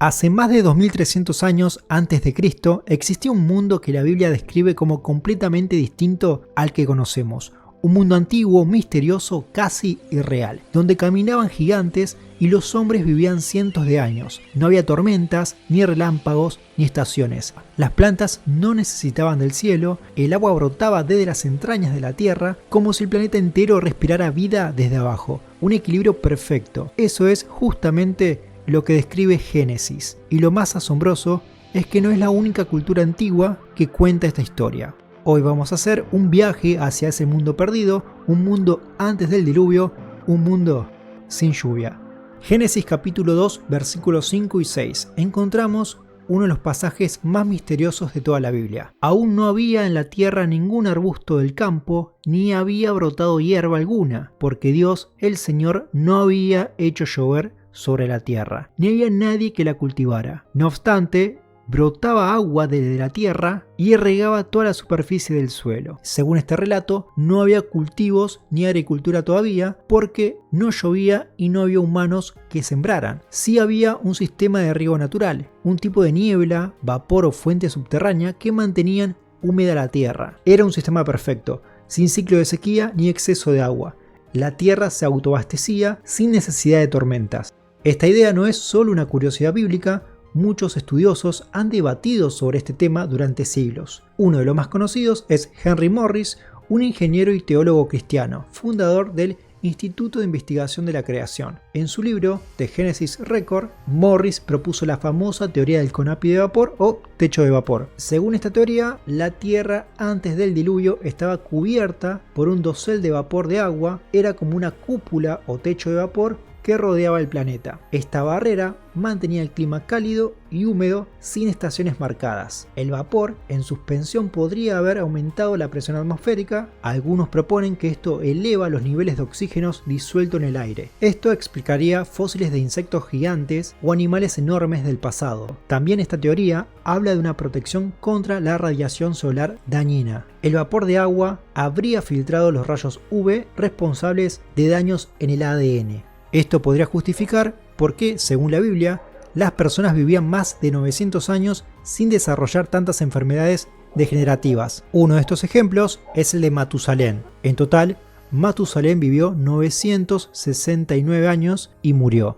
Hace más de 2300 años antes de Cristo existía un mundo que la Biblia describe como completamente distinto al que conocemos. Un mundo antiguo, misterioso, casi irreal, donde caminaban gigantes y los hombres vivían cientos de años. No había tormentas, ni relámpagos, ni estaciones. Las plantas no necesitaban del cielo, el agua brotaba desde las entrañas de la tierra, como si el planeta entero respirara vida desde abajo. Un equilibrio perfecto. Eso es justamente lo que describe Génesis. Y lo más asombroso es que no es la única cultura antigua que cuenta esta historia. Hoy vamos a hacer un viaje hacia ese mundo perdido, un mundo antes del diluvio, un mundo sin lluvia. Génesis capítulo 2, versículos 5 y 6. Encontramos uno de los pasajes más misteriosos de toda la Biblia. Aún no había en la tierra ningún arbusto del campo, ni había brotado hierba alguna, porque Dios, el Señor, no había hecho llover sobre la tierra, ni había nadie que la cultivara. No obstante, brotaba agua desde la tierra y regaba toda la superficie del suelo. Según este relato, no había cultivos ni agricultura todavía porque no llovía y no había humanos que sembraran. Sí había un sistema de riego natural, un tipo de niebla, vapor o fuente subterránea que mantenían húmeda la tierra. Era un sistema perfecto, sin ciclo de sequía ni exceso de agua. La tierra se autoabastecía sin necesidad de tormentas. Esta idea no es solo una curiosidad bíblica. Muchos estudiosos han debatido sobre este tema durante siglos. Uno de los más conocidos es Henry Morris, un ingeniero y teólogo cristiano, fundador del Instituto de Investigación de la Creación. En su libro The Genesis Record, Morris propuso la famosa teoría del conapi de vapor o techo de vapor. Según esta teoría, la Tierra antes del diluvio estaba cubierta por un dosel de vapor de agua, era como una cúpula o techo de vapor que rodeaba el planeta. Esta barrera mantenía el clima cálido y húmedo sin estaciones marcadas. El vapor en suspensión podría haber aumentado la presión atmosférica. Algunos proponen que esto eleva los niveles de oxígeno disuelto en el aire. Esto explicaría fósiles de insectos gigantes o animales enormes del pasado. También esta teoría habla de una protección contra la radiación solar dañina. El vapor de agua habría filtrado los rayos UV responsables de daños en el ADN. Esto podría justificar por qué, según la Biblia, las personas vivían más de 900 años sin desarrollar tantas enfermedades degenerativas. Uno de estos ejemplos es el de Matusalén. En total, Matusalén vivió 969 años y murió.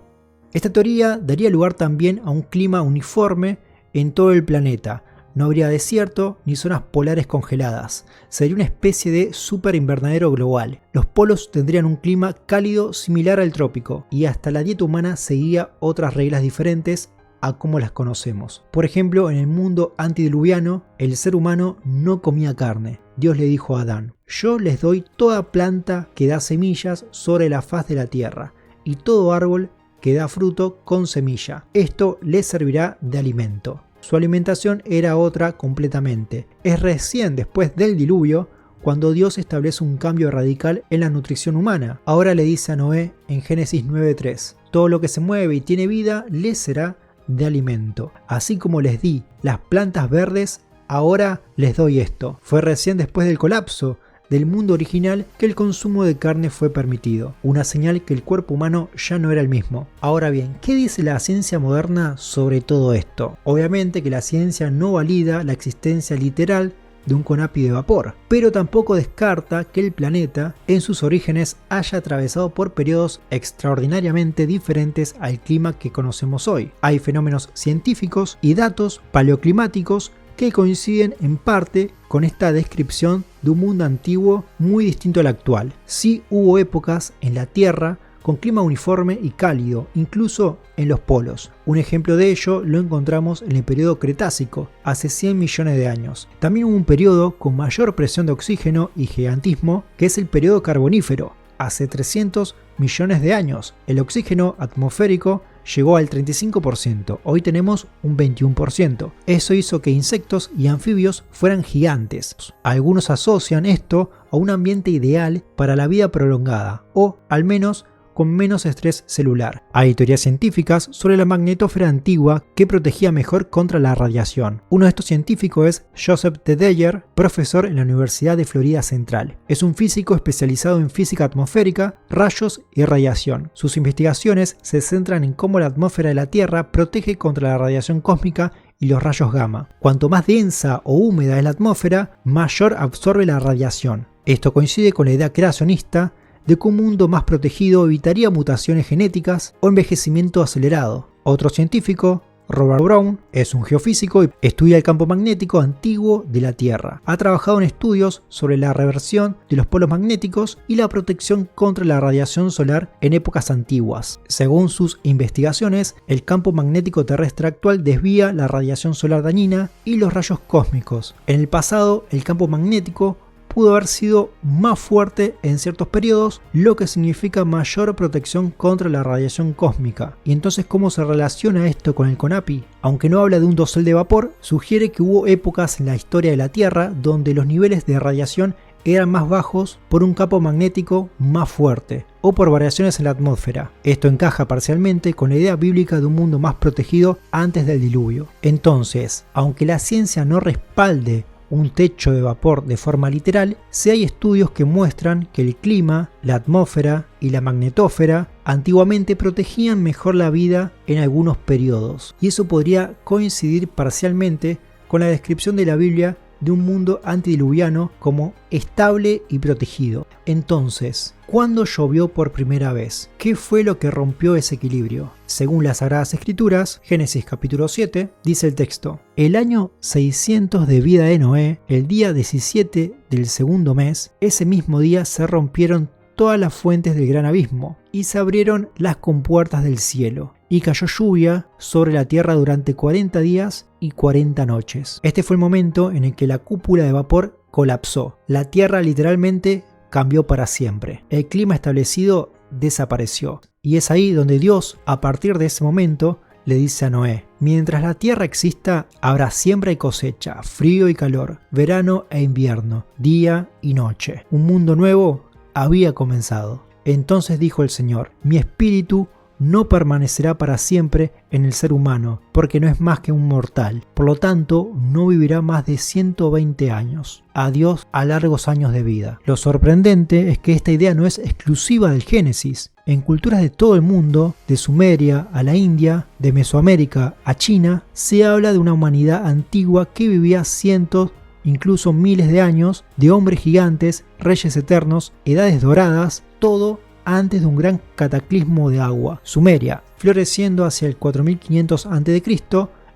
Esta teoría daría lugar también a un clima uniforme en todo el planeta. No habría desierto ni zonas polares congeladas. Sería una especie de super invernadero global. Los polos tendrían un clima cálido similar al trópico y hasta la dieta humana seguía otras reglas diferentes a como las conocemos. Por ejemplo, en el mundo antediluviano, el ser humano no comía carne. Dios le dijo a Adán: yo les doy toda planta que da semillas sobre la faz de la tierra y todo árbol que da fruto con semilla. Esto les servirá de alimento. Su alimentación era otra completamente. Es recién después del diluvio cuando Dios establece un cambio radical en la nutrición humana. Ahora le dice a Noé en Génesis 9:3: todo lo que se mueve y tiene vida les será de alimento. Así como les di las plantas verdes, ahora les doy esto. Fue recién después del colapso del mundo original que el consumo de carne fue permitido, una señal que el cuerpo humano ya no era el mismo. Ahora bien, ¿qué dice la ciencia moderna sobre todo esto? Obviamente que la ciencia no valida la existencia literal de un conapi de vapor, pero tampoco descarta que el planeta en sus orígenes haya atravesado por periodos extraordinariamente diferentes al clima que conocemos hoy. Hay fenómenos científicos y datos paleoclimáticos que coinciden en parte con esta descripción de un mundo antiguo muy distinto al actual. Sí hubo épocas en la Tierra con clima uniforme y cálido, incluso en los polos. Un ejemplo de ello lo encontramos en el periodo Cretácico, hace 100 millones de años. También hubo un periodo con mayor presión de oxígeno y gigantismo, que es el periodo Carbonífero, hace 300 millones de años. El oxígeno atmosférico llegó al 35%, hoy tenemos un 21%. Eso hizo que insectos y anfibios fueran gigantes. Algunos asocian esto a un ambiente ideal para la vida prolongada, o al menos con menos estrés celular. Hay teorías científicas sobre la magnetósfera antigua que protegía mejor contra la radiación. Uno de estos científicos es Joseph T. Dyer, profesor en la Universidad de Florida Central. Es un físico especializado en física atmosférica, rayos y radiación. Sus investigaciones se centran en cómo la atmósfera de la Tierra protege contra la radiación cósmica y los rayos gamma. Cuanto más densa o húmeda es la atmósfera, mayor absorbe la radiación. Esto coincide con la idea creacionista de que un mundo más protegido evitaría mutaciones genéticas o envejecimiento acelerado. Otro científico, Robert Brown, es un geofísico y estudia el campo magnético antiguo de la Tierra. Ha trabajado en estudios sobre la reversión de los polos magnéticos y la protección contra la radiación solar en épocas antiguas. Según sus investigaciones, el campo magnético terrestre actual desvía la radiación solar dañina y los rayos cósmicos. En el pasado, el campo magnético pudo haber sido más fuerte en ciertos periodos, lo que significa mayor protección contra la radiación cósmica. ¿Y entonces cómo se relaciona esto con el CONAPI? Aunque no habla de un dosel de vapor, sugiere que hubo épocas en la historia de la Tierra donde los niveles de radiación eran más bajos por un campo magnético más fuerte o por variaciones en la atmósfera. Esto encaja parcialmente con la idea bíblica de un mundo más protegido antes del diluvio. Entonces, aunque la ciencia no respalde un techo de vapor de forma literal, sí hay estudios que muestran que el clima, la atmósfera y la magnetósfera antiguamente protegían mejor la vida en algunos periodos, y eso podría coincidir parcialmente con la descripción de la Biblia de un mundo antediluviano como estable y protegido. Entonces, ¿cuándo llovió por primera vez? ¿Qué fue lo que rompió ese equilibrio? Según las Sagradas Escrituras, Génesis capítulo 7, dice el texto: el año 600 de vida de Noé, el día 17 del segundo mes, ese mismo día se rompieron todas las fuentes del gran abismo y se abrieron las compuertas del cielo, y cayó lluvia sobre la tierra durante 40 días y 40 noches. Este fue el momento en el que la cúpula de vapor colapsó. La tierra literalmente cambió para siempre. El clima establecido desapareció. Y es ahí donde Dios, a partir de ese momento, le dice a Noé: mientras la tierra exista, habrá siembra y cosecha, frío y calor, verano e invierno, día y noche. Un mundo nuevo había comenzado. Entonces dijo el Señor: mi espíritu no permanecerá para siempre en el ser humano, porque no es más que un mortal. Por lo tanto, no vivirá más de 120 años. Adiós a largos años de vida. Lo sorprendente es que esta idea no es exclusiva del Génesis. En culturas de todo el mundo, de Sumeria a la India, de Mesoamérica a China, se habla de una humanidad antigua que vivía cientos, incluso miles de años, de hombres gigantes, reyes eternos, edades doradas, todo antes de un gran cataclismo de agua. Sumeria, floreciendo hacia el 4500 a.C.,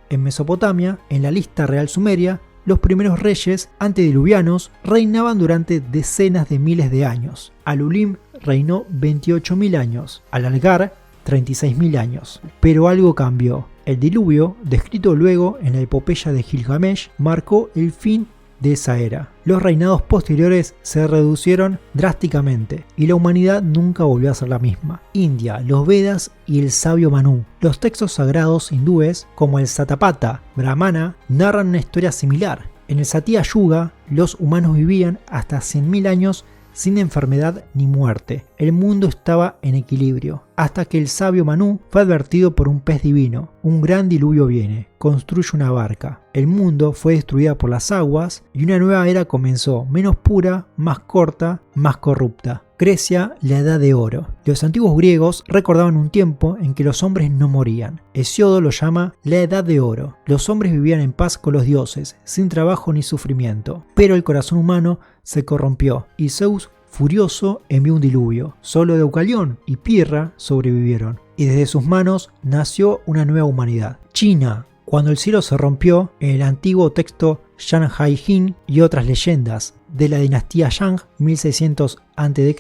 en Mesopotamia, en la lista real sumeria, los primeros reyes antediluvianos reinaban durante decenas de miles de años. Alulim reinó 28.000 años, Al-Algar 36.000 años. Pero algo cambió. El diluvio, descrito luego en la epopeya de Gilgamesh, marcó el fin de esa era. Los reinados posteriores se reducieron drásticamente y la humanidad nunca volvió a ser la misma. India, los Vedas y el sabio Manú. Los textos sagrados hindúes, como el Satapatha Brahmana, narran una historia similar. En el Satya Yuga, los humanos vivían hasta 100.000 años sin enfermedad ni muerte. El mundo estaba en equilibrio, hasta que el sabio Manú fue advertido por un pez divino: un gran diluvio viene, construye una barca. El mundo fue destruido por las aguas y una nueva era comenzó, menos pura, más corta, más corrupta. Grecia, la Edad de Oro. Los antiguos griegos recordaban un tiempo en que los hombres no morían. Hesíodo lo llama la Edad de Oro. Los hombres vivían en paz con los dioses, sin trabajo ni sufrimiento. Pero el corazón humano se corrompió y Zeus, furioso, envió un diluvio. Solo Deucalión y Pirra sobrevivieron, y desde sus manos nació una nueva humanidad. China. Cuando el cielo se rompió, en el antiguo texto Shanhai Jin y otras leyendas de la dinastía Shang, 1600 a.C.,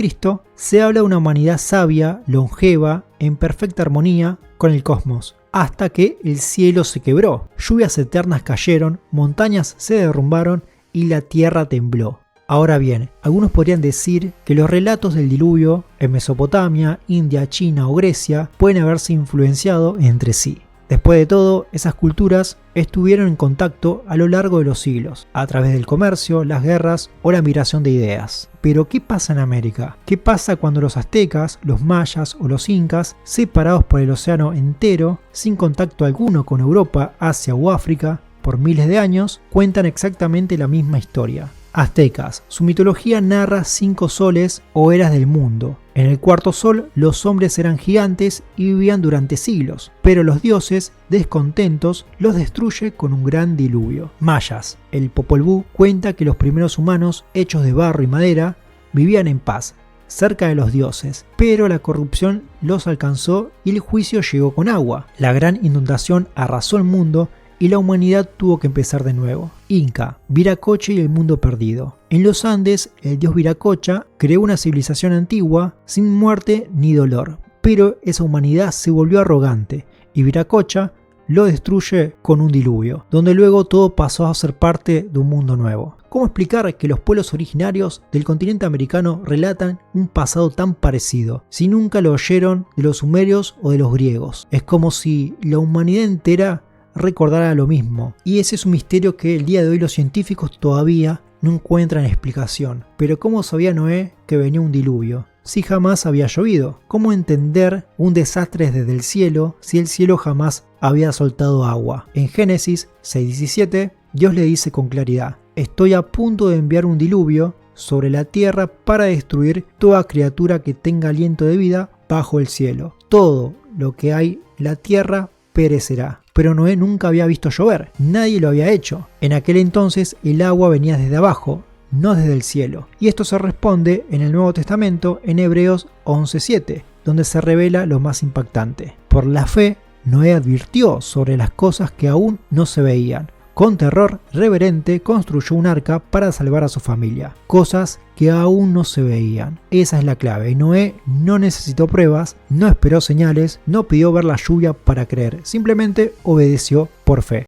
se habla de una humanidad sabia, longeva, en perfecta armonía con el cosmos, hasta que el cielo se quebró, lluvias eternas cayeron, montañas se derrumbaron y la tierra tembló. Ahora bien, algunos podrían decir que los relatos del diluvio en Mesopotamia, India, China o Grecia pueden haberse influenciado entre sí. Después de todo, esas culturas estuvieron en contacto a lo largo de los siglos, a través del comercio, las guerras o la migración de ideas. Pero ¿qué pasa en América? ¿Qué pasa cuando los aztecas, los mayas o los incas, separados por el océano entero, sin contacto alguno con Europa, Asia o África, por miles de años, cuentan exactamente la misma historia? Aztecas. Su mitología narra 5 soles o eras del mundo. En el cuarto sol, los hombres eran gigantes y vivían durante siglos, pero los dioses, descontentos, los destruye con un gran diluvio. Mayas. El Popol Vuh cuenta que los primeros humanos, hechos de barro y madera, vivían en paz, cerca de los dioses, pero la corrupción los alcanzó y el juicio llegó con agua. La gran inundación arrasó el mundo y la humanidad tuvo que empezar de nuevo. Inca, Viracocha y el mundo perdido. En los Andes, el dios Viracocha creó una civilización antigua sin muerte ni dolor, pero esa humanidad se volvió arrogante y Viracocha lo destruye con un diluvio, donde luego todo pasó a ser parte de un mundo nuevo. ¿Cómo explicar que los pueblos originarios del continente americano relatan un pasado tan parecido, si nunca lo oyeron de los sumerios o de los griegos? Es como si la humanidad entera recordara lo mismo, y ese es un misterio que el día de hoy los científicos todavía no encuentran explicación. Pero ¿cómo sabía Noé que venía un diluvio si jamás había llovido? ¿Cómo entender un desastre desde el cielo si el cielo jamás había soltado agua? En Génesis 6:17, Dios le dice con claridad: estoy a punto de enviar un diluvio sobre la tierra para destruir toda criatura que tenga aliento de vida bajo el cielo. Todo lo que hay en la tierra perecerá. Pero Noé nunca había visto llover, nadie lo había hecho. En aquel entonces el agua venía desde abajo, no desde el cielo. Y esto se responde en el Nuevo Testamento en Hebreos 11:7, donde se revela lo más impactante. Por la fe, Noé advirtió sobre las cosas que aún no se veían. Con terror reverente construyó un arca para salvar a su familia, cosas que aún no se veían. Esa es la clave. Noé no necesitó pruebas, no esperó señales, no pidió ver la lluvia para creer, simplemente obedeció por fe.